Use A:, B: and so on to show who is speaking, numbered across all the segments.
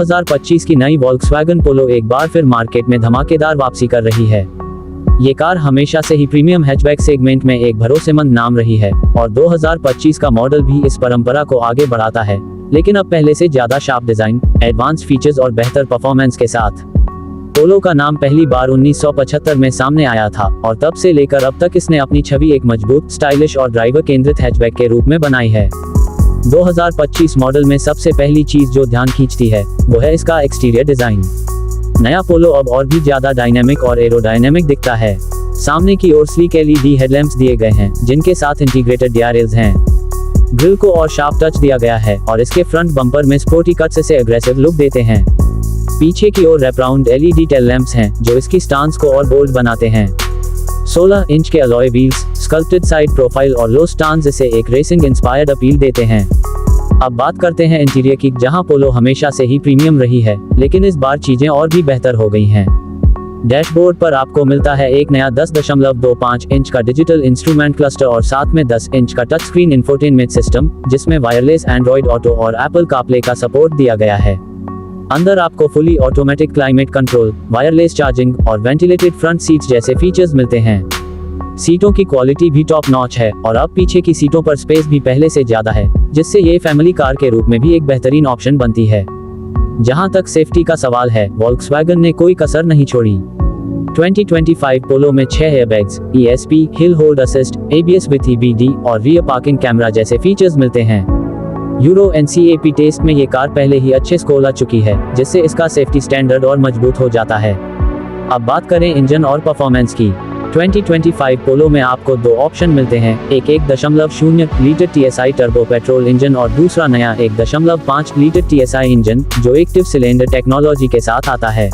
A: 2025 की नई वोल्क्सवैगन पोलो एक बार फिर मार्केट में धमाकेदार वापसी कर रही है। ये कार हमेशा से ही प्रीमियम हैचबैक सेगमेंट में एक भरोसेमंद नाम रही है और 2025 का मॉडल भी इस परंपरा को आगे बढ़ाता है, लेकिन अब पहले से ज्यादा शार्प डिजाइन, एडवांस फीचर्स और बेहतर परफॉर्मेंस के साथ। पोलो का नाम पहली बार 1975 में सामने आया था और तब से लेकर अब तक इसने अपनी छवि एक मजबूत, स्टाइलिश और ड्राइवर केंद्रित हैचबैक के रूप में बनाई है। 2025 मॉडल में सबसे पहली चीज जो ध्यान खींचती है वो है इसका एक्सटीरियर डिजाइन। नया पोलो अब और भी ज्यादा डायनेमिक और एरोडायनेमिक दिखता है। सामने की ओर स्लीक एलईडी हेडलैम्प्स दिए गए हैं जिनके साथ इंटीग्रेटेड डीआरएल्स हैं। ग्रिल को और शार्प टच दिया गया है और इसके फ्रंट बम्पर में स्पोर्टी कट्स से एग्रेसिव लुक देते हैं। पीछे की ओर रैपराउंड एलईडी टेल लैंप्स हैं जो इसकी स्टांस को और बोल्ड बनाते हैं। 16 इंच के alloy wheels, sculpted side profile और लो स्टांस इसे एक रेसिंग इंस्पायर्ड अपील देते हैं। अब बात करते हैं इंटीरियर की, जहां पोलो हमेशा से ही प्रीमियम रही है, लेकिन इस बार चीजें और भी बेहतर हो गई हैं। डैशबोर्ड पर आपको मिलता है एक नया 10.25 इंच का डिजिटल इंस्ट्रूमेंट क्लस्टर और साथ में 10 इंच का टच स्क्रीन इंफोटेनमेंट सिस्टम, जिसमें वायरलेस एंड्रॉइड ऑटो और एप्पल कारप्ले का सपोर्ट दिया गया है। अंदर आपको fully automatic climate control, wireless charging और वेंटिलेटेड फ्रंट सीट्स जैसे फीचर्स मिलते हैं। सीटों की क्वालिटी भी टॉप नॉच है और अब पीछे की सीटों पर स्पेस भी पहले से ज्यादा है, जिससे ये फैमिली कार के रूप में भी एक बेहतरीन ऑप्शन बनती है। जहां तक सेफ्टी का सवाल है, वोल्क्सवैगन ने कोई कसर नहीं छोड़ी। 2025 पोलो में 6 airbags, ESP, hill hold assist, ABS with EBD और रियर पार्किंग कैमरा जैसे फीचर्स मिलते हैं। यूरो NCAP टेस्ट में ये कार पहले ही अच्छे स्कोर ला चुकी है, जिससे इसका सेफ्टी स्टैंडर्ड और मजबूत हो जाता है। अब बात करें इंजन और परफॉर्मेंस की। 2025 पोलो में आपको दो ऑप्शन मिलते हैं, एक 1.0 litre TSI turbo petrol engine और दूसरा नया 1.5 लीटर TSI इंजन जो एक्टिव सिलेंडर टेक्नोलॉजी के साथ आता है।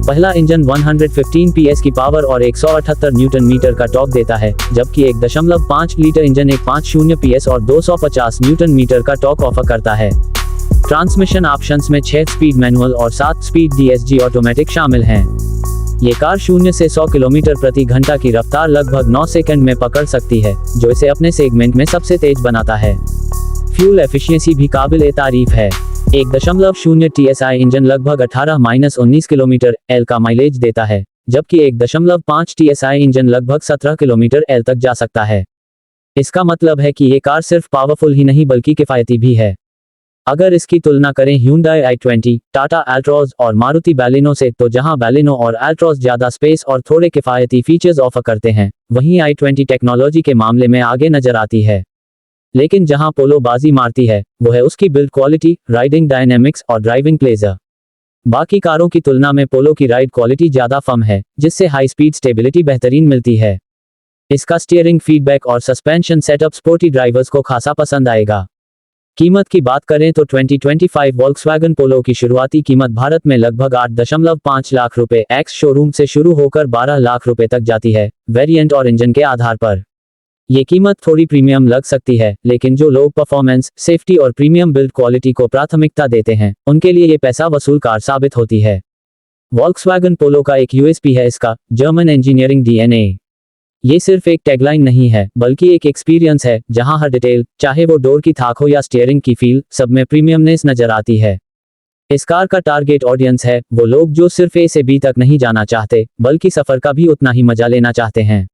A: पहला इंजन 115 PS की पावर और 178 न्यूटन मीटर का टॉर्क देता है, जबकि 1.5 लीटर इंजन 150 PS और 250 न्यूटन मीटर का टॉर्क ऑफर करता है। ट्रांसमिशन ऑप्शंस में 6 स्पीड मैनुअल और 7 स्पीड DSG ऑटोमेटिक शामिल हैं। ये कार 0 से 100 किलोमीटर प्रति घंटा की रफ्तार लगभग 9 सेकंड में पकड़ सकती है, जो इसे अपने सेगमेंट में सबसे तेज बनाता है। फ्यूल एफिशिएंसी भी काबिल तारीफ है। 1.0 TSI इंजन लगभग 18-19 किलोमीटर L का माइलेज देता है, जबकि 1.5 TSI इंजन लगभग 17 किलोमीटर L तक जा सकता है। इसका मतलब है कि ये कार सिर्फ पावरफुल ही नहीं बल्कि किफायती भी है। अगर इसकी तुलना करें Hyundai i20, टाटा अल्ट्रॉज और मारुति बैलिनो से, तो जहां बैलिनो और अल्ट्रॉज ज्यादा स्पेस और थोड़े किफायती फीचर्स ऑफर करते हैं, वहीं i20 टेक्नोलॉजी के मामले में आगे नजर आती है। लेकिन जहां पोलो बाजी मारती है वो है उसकी बिल्ड क्वालिटी, राइडिंग डायनेमिक्स और ड्राइविंग प्लेजर। बाकी कारों की तुलना में पोलो की राइड क्वालिटी ज्यादा फर्म है, जिससे हाई स्पीड स्टेबिलिटी बेहतरीन मिलती है। इसका स्टीयरिंग फीडबैक और सस्पेंशन सेटअप स्पोर्टी ड्राइवर्स को खासा पसंद आएगा। कीमत की बात करें तो 2025 वोल्क्सवैगन पोलो की शुरुआती कीमत भारत में लगभग 8.5 लाख रुपए एक्स शोरूम से शुरू होकर 12 लाख रुपए तक जाती है, वेरिएंट और इंजन के आधार पर। ये कीमत थोड़ी प्रीमियम लग सकती है, लेकिन जो लोग परफॉर्मेंस, सेफ्टी और प्रीमियम बिल्ड क्वालिटी को प्राथमिकता देते हैं, उनके लिए ये पैसा वसूल कार साबित होती है। वोल्क्सवैगन पोलो का एक USP है इसका जर्मन इंजीनियरिंग DNA। ये सिर्फ एक टैगलाइन नहीं है, बल्कि एक एक्सपीरियंस है, जहां हर डिटेल, चाहे वो डोर की थाक हो या स्टीयरिंग की फील, सब में प्रीमियमनेस नजर आती है। इस कार का टारगेट ऑडियंस है वो लोग जो सिर्फ A से B तक नहीं जाना चाहते, बल्कि सफर का भी उतना ही मजा लेना चाहते हैं।